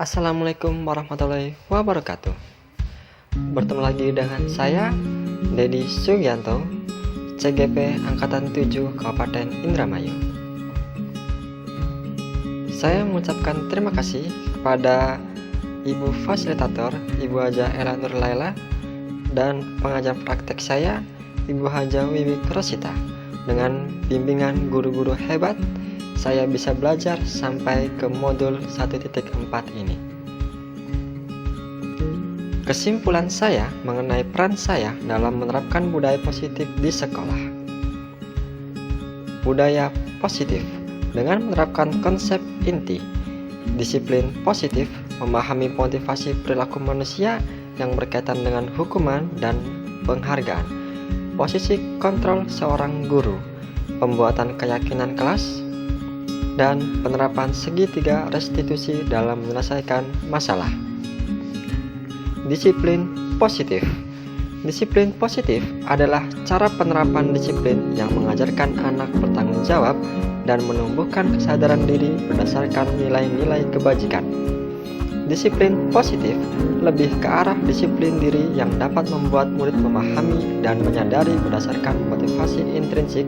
Assalamualaikum warahmatullahi wabarakatuh. Bertemu lagi dengan saya, Dedi Sugianto, CGP Angkatan 7 Kabupaten Indramayu. Saya mengucapkan terima kasih kepada Ibu Fasilitator, Ibu Haja Ella Nur Laila, dan pengajar praktek saya, Ibu Haja Wiwi Rosita. Dengan bimbingan guru-guru hebat, saya bisa belajar sampai ke modul 1.4 ini. Kesimpulan saya mengenai peran saya dalam menerapkan budaya positif di sekolah. Budaya positif dengan menerapkan konsep inti, disiplin positif, memahami motivasi perilaku manusia yang berkaitan dengan hukuman dan penghargaan, posisi kontrol seorang guru, pembuatan keyakinan kelas, dan penerapan segitiga restitusi dalam menyelesaikan masalah. Disiplin positif. Disiplin positif adalah cara penerapan disiplin yang mengajarkan anak bertanggung jawab dan menumbuhkan kesadaran diri berdasarkan nilai-nilai kebajikan. Disiplin positif lebih ke arah disiplin diri yang dapat membuat murid memahami dan menyadari berdasarkan motivasi intrinsik,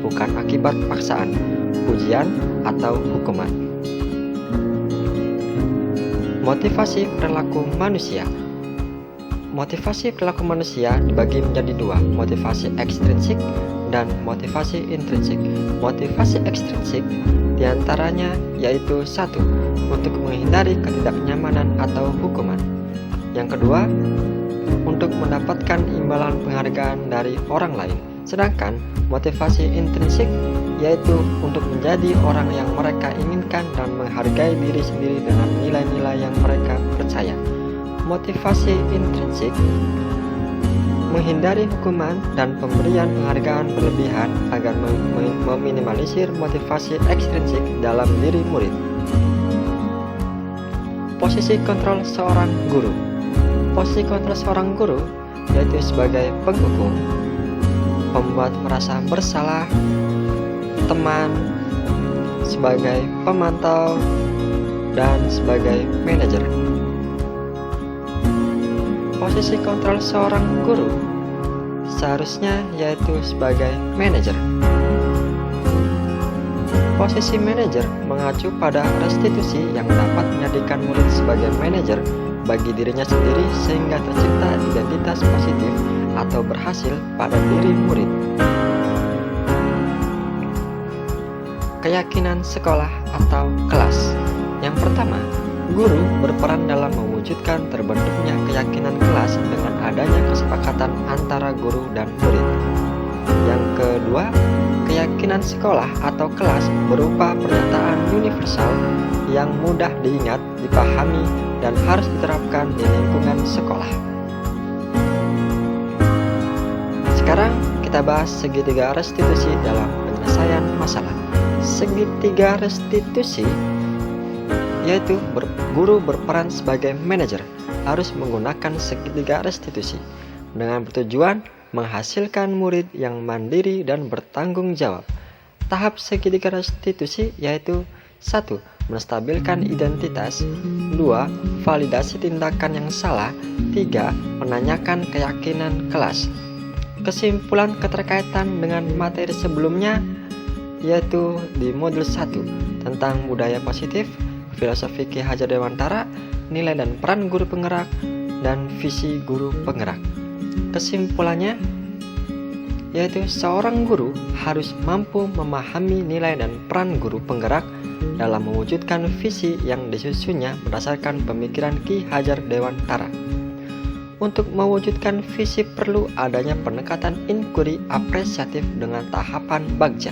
bukan akibat paksaan, ujian, atau hukuman. Motivasi perilaku manusia. Motivasi perilaku manusia dibagi menjadi dua, motivasi ekstrinsik dan motivasi intrinsik. Motivasi ekstrinsik diantaranya yaitu 1. Untuk menghindari ketidaknyamanan atau hukuman. Yang kedua, untuk mendapatkan imbalan penghargaan dari orang lain. Sedangkan motivasi intrinsik yaitu untuk menjadi orang yang mereka inginkan dan menghargai diri sendiri dengan nilai-nilai yang mereka percaya. Motivasi intrinsik menghindari hukuman dan pemberian penghargaan berlebihan agar meminimalisir motivasi ekstrinsik dalam diri murid. Posisi kontrol seorang guru. Posisi kontrol seorang guru yaitu sebagai penghukum, pembuat merasa bersalah, teman, sebagai pemantau, dan sebagai manajer. Posisi kontrol seorang guru seharusnya yaitu sebagai manajer. Posisi manajer mengacu pada restitusi yang dapat menjadikan murid sebagai manajer bagi dirinya sendiri sehingga tercipta identitas positif atau berhasil pada diri murid. Keyakinan sekolah atau kelas. Yang pertama, guru berperan dalam mewujudkan terbentuknya keyakinan kelas dengan adanya kesepakatan antara guru dan murid. Yang kedua, keyakinan sekolah atau kelas berupa pernyataan universal yang mudah diingat, dipahami, dan harus diterapkan di lingkungan sekolah. Sekarang kita bahas segitiga restitusi dalam penyelesaian masalah. Segitiga restitusi yaitu guru berperan sebagai manajer harus menggunakan segitiga restitusi dengan bertujuan menghasilkan murid yang mandiri dan bertanggung jawab. Tahap segitiga restitusi yaitu 1. Menstabilkan identitas, 2. Validasi tindakan yang salah, 3. Menanyakan keyakinan kelas. Kesimpulan keterkaitan dengan materi sebelumnya yaitu di modul 1 tentang budaya positif, filosofi Ki Hajar Dewantara, nilai dan peran guru penggerak, dan visi guru penggerak. Kesimpulannya yaitu seorang guru harus mampu memahami nilai dan peran guru penggerak dalam mewujudkan visi yang disusunnya berdasarkan pemikiran Ki Hajar Dewantara. Untuk mewujudkan visi perlu adanya pendekatan inquiry apresiatif dengan tahapan bagja.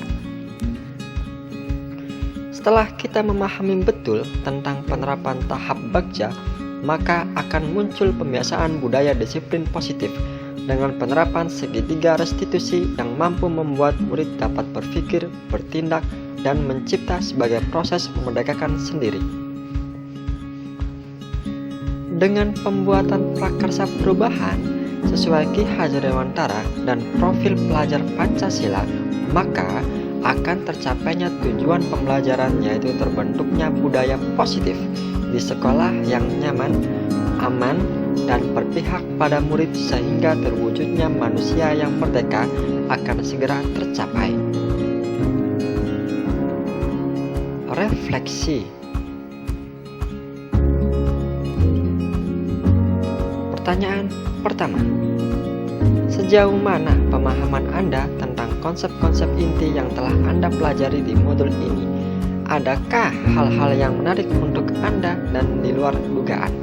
Setelah kita memahami betul tentang penerapan tahap bagja, maka akan muncul pembiasaan budaya disiplin positif dengan penerapan segitiga restitusi yang mampu membuat murid dapat berpikir, bertindak, dan mencipta sebagai proses memerdekakan sendiri. Dengan pembuatan prakarsa perubahan sesuai Ki Hajar Dewantara dan profil pelajar Pancasila, maka akan tercapainya tujuan pembelajaran, yaitu terbentuknya budaya positif di sekolah yang nyaman, aman, dan berpihak pada murid sehingga terwujudnya manusia yang merdeka akan segera tercapai. Refleksi. Pertanyaan pertama, sejauh mana pemahaman Anda tentang konsep-konsep inti yang telah Anda pelajari di modul ini? Adakah hal-hal yang menarik untuk Anda dan di luar dugaan?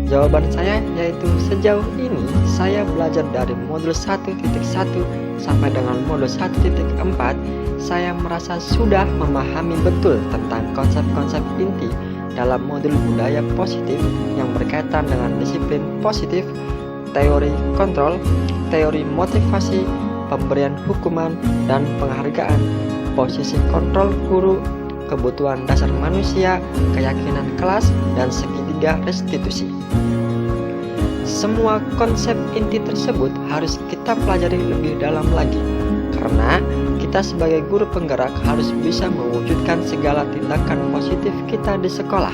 Jawaban saya yaitu sejauh ini saya belajar dari modul 1.1 sampai dengan modul 1.4. Saya merasa sudah memahami betul tentang konsep-konsep inti dalam modul budaya positif yang berkaitan dengan disiplin positif, teori kontrol, teori motivasi, pemberian hukuman dan penghargaan, posisi kontrol guru, kebutuhan dasar manusia, keyakinan kelas, dan segitiga restitusi. Semua konsep inti tersebut harus kita pelajari lebih dalam lagi, karena kita sebagai guru penggerak harus bisa mewujudkan segala tindakan positif kita di sekolah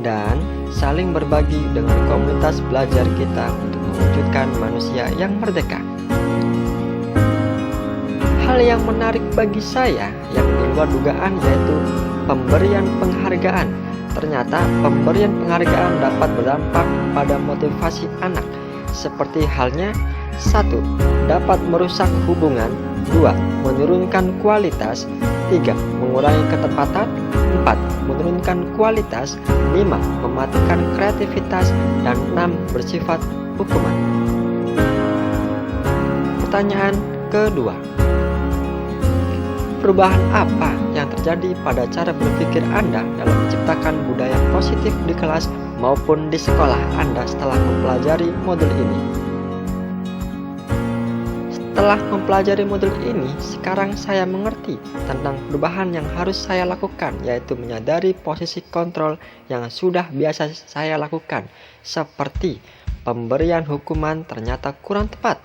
dan saling berbagi dengan komunitas belajar kita untuk mewujudkan manusia yang merdeka. Hal yang menarik bagi saya yang di luar dugaan yaitu pemberian penghargaan. Ternyata pemberian penghargaan dapat berdampak pada motivasi anak, seperti halnya 1. Dapat merusak hubungan, 2. Menurunkan kualitas, 3. Mengurangi ketepatan, 4. Menurunkan kualitas, 5. Mematikan kreativitas, dan 6. Bersifat hukuman. Pertanyaan kedua, perubahan apa yang terjadi pada cara berpikir Anda dalam menciptakan budaya positif di kelas maupun di sekolah Anda setelah mempelajari modul ini? Setelah mempelajari modul ini, sekarang saya mengerti tentang perubahan yang harus saya lakukan, yaitu menyadari posisi kontrol yang sudah biasa saya lakukan, seperti pemberian hukuman ternyata kurang tepat.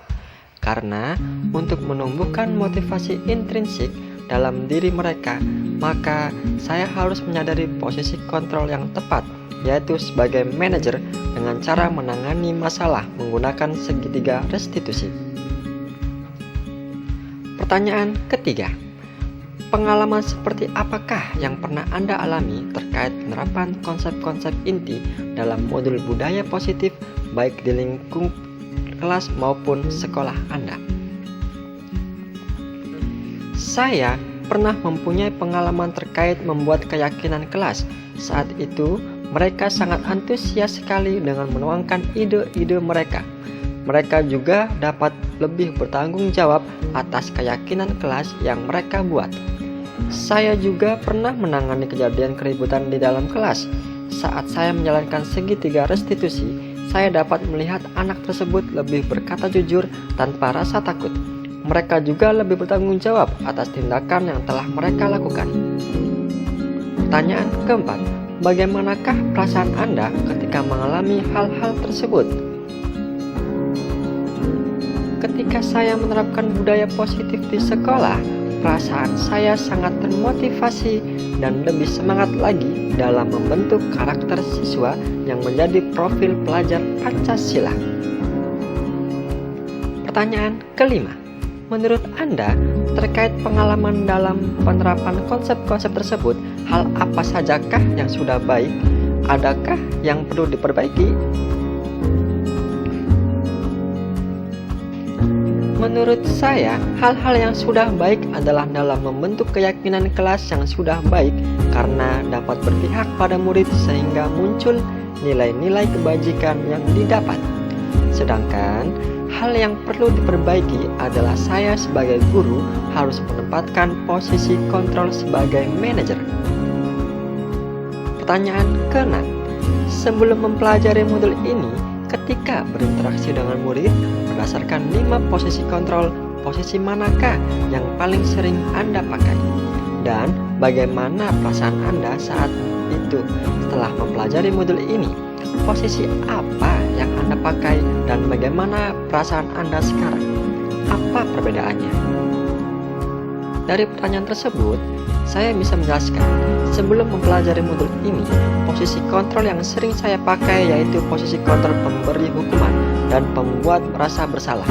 Karena untuk menumbuhkan motivasi intrinsik dalam diri mereka, maka saya harus menyadari posisi kontrol yang tepat, yaitu sebagai manajer dengan cara menangani masalah menggunakan segitiga restitusi. Pertanyaan ketiga, pengalaman seperti apakah yang pernah Anda alami terkait penerapan konsep-konsep inti dalam modul budaya positif baik di lingkup kelas maupun sekolah Anda? Saya pernah mempunyai pengalaman terkait membuat keyakinan kelas. Saat itu, mereka sangat antusias sekali dengan menuangkan ide-ide mereka. Mereka juga dapat lebih bertanggung jawab atas keyakinan kelas yang mereka buat. Saya juga pernah menangani kejadian keributan di dalam kelas. Saat saya menjalankan segitiga restitusi, saya dapat melihat anak tersebut lebih berkata jujur tanpa rasa takut. Mereka juga lebih bertanggung jawab atas tindakan yang telah mereka lakukan. Pertanyaan keempat, bagaimanakah perasaan Anda ketika mengalami hal-hal tersebut? Ketika saya menerapkan budaya positif di sekolah, perasaan saya sangat termotivasi dan lebih semangat lagi dalam membentuk karakter siswa yang menjadi profil pelajar Pancasila. Pertanyaan kelima, menurut Anda, terkait pengalaman dalam penerapan konsep-konsep tersebut, hal apa sajakah yang sudah baik? Adakah yang perlu diperbaiki? Menurut saya, hal-hal yang sudah baik adalah dalam membentuk keyakinan kelas yang sudah baik karena dapat berpihak pada murid sehingga muncul nilai-nilai kebajikan yang didapat. Sedangkan hal yang perlu diperbaiki adalah saya sebagai guru harus menempatkan posisi kontrol sebagai manajer. Pertanyaan ke-6, sebelum mempelajari modul ini, ketika berinteraksi dengan murid berdasarkan 5 posisi kontrol, posisi manakah yang paling sering Anda pakai? Dan bagaimana perasaan Anda saat itu setelah mempelajari modul ini? Posisi apa yang Anda pakai dan bagaimana perasaan Anda sekarang? Apa perbedaannya? Dari pertanyaan tersebut, saya bisa menjelaskan, sebelum mempelajari modul ini, posisi kontrol yang sering saya pakai yaitu posisi kontrol pemberi hukuman dan pembuat merasa bersalah.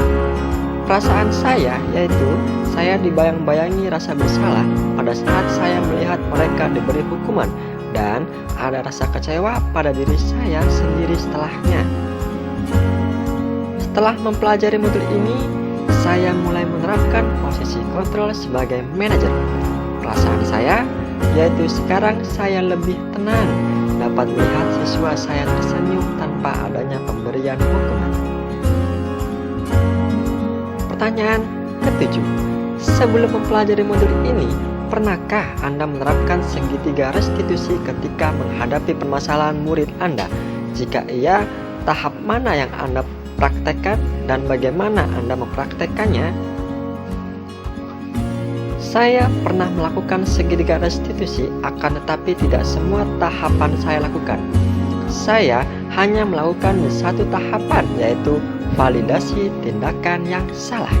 Perasaan saya yaitu saya dibayang-bayangi rasa bersalah pada saat saya melihat mereka diberi hukuman, dan ada rasa kecewa pada diri saya sendiri setelahnya. Setelah mempelajari modul ini, saya mulai menerapkan posisi kontrol sebagai manajer. Perasaan saya yaitu sekarang saya lebih tenang, dapat melihat siswa saya tersenyum tanpa adanya pemberian hukuman. Pertanyaan ke-7. Sebelum mempelajari modul ini, pernahkah Anda menerapkan segitiga restitusi ketika menghadapi permasalahan murid Anda? Jika iya, tahap mana yang Anda praktekkan dan bagaimana Anda mempraktekkannya? Saya pernah melakukan segitiga restitusi, akan tetapi tidak semua tahapan saya lakukan. Saya hanya melakukan satu tahapan, yaitu validasi tindakan yang salah,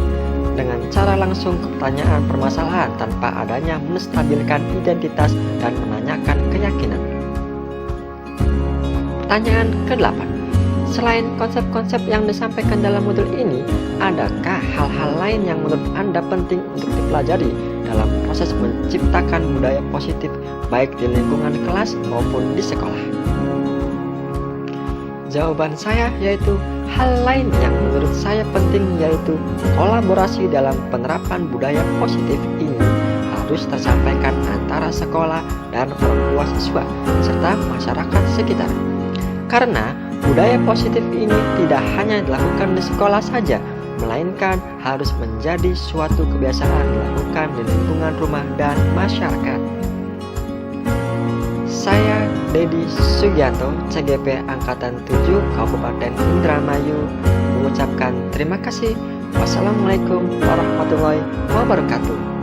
dengan cara langsung ke pertanyaan permasalahan tanpa adanya menstabilkan identitas dan menanyakan keyakinan. Pertanyaan ke-8. Selain konsep-konsep yang disampaikan dalam modul ini, adakah hal-hal lain yang menurut Anda penting untuk dipelajari dalam proses menciptakan budaya positif baik di lingkungan kelas maupun di sekolah? Jawaban saya yaitu hal lain yang menurut saya penting yaitu kolaborasi dalam penerapan budaya positif ini harus tersampaikan antara sekolah dan orang tua siswa serta masyarakat sekitar. Karena budaya positif ini tidak hanya dilakukan di sekolah saja, melainkan harus menjadi suatu kebiasaan dilakukan di lingkungan rumah dan masyarakat. Saya Dedi Sugianto, CGP Angkatan 7 Kabupaten Indramayu, mengucapkan terima kasih. Wassalamualaikum warahmatullahi wabarakatuh.